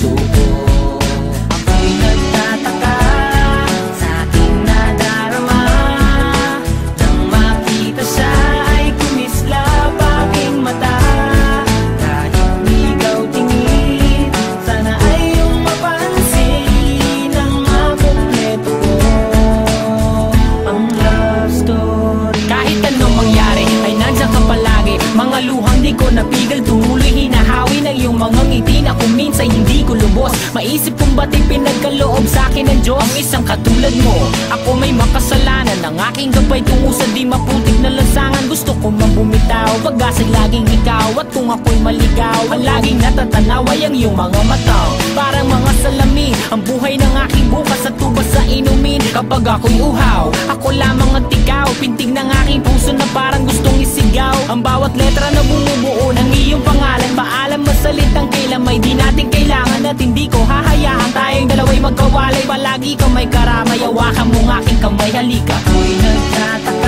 puso ko. Ako'y nagtataka sa aking nadarama, nang makita siya ay kumislap aking mata. Kahit ligaw tingin, sana ay iyong mapansin ang makumpleto ko ang love story. Kahit anong mangyari ay nandiyan ka palagi, mga luhang di ko napigil, tumuloy hinahawi ng iyong mga ngiti na kung minsan hindi ko lubos. Maisip kong ba't pinagkaloob sa akin ng Diyos ang isang katulad mo. Ako may makasalanan, ang aking gabay tungo sa di maputik na lansangan. Gusto ko mang bumitaw, pag-asa'y laging ikaw. At kung ako'y maligaw, ang laging natatanaw ay ang iyong mga mata. Parang mga salamin, ang buhay ng aking bukas at tubas sa inumin. Kapag ako'y uhaw, ako lamang at ikaw, pintig ng aking puso na parang gustong isigaw. Ang bawat letra na bumubuo ng iyong pangalan, paalam masalitang kailan may di natin kailangan. At hindi ko hahayaan tayong dalawa'y magkawalay, palagi ka may karamay. Hawakan mong aking kamay, halika. Ako'y nagtataka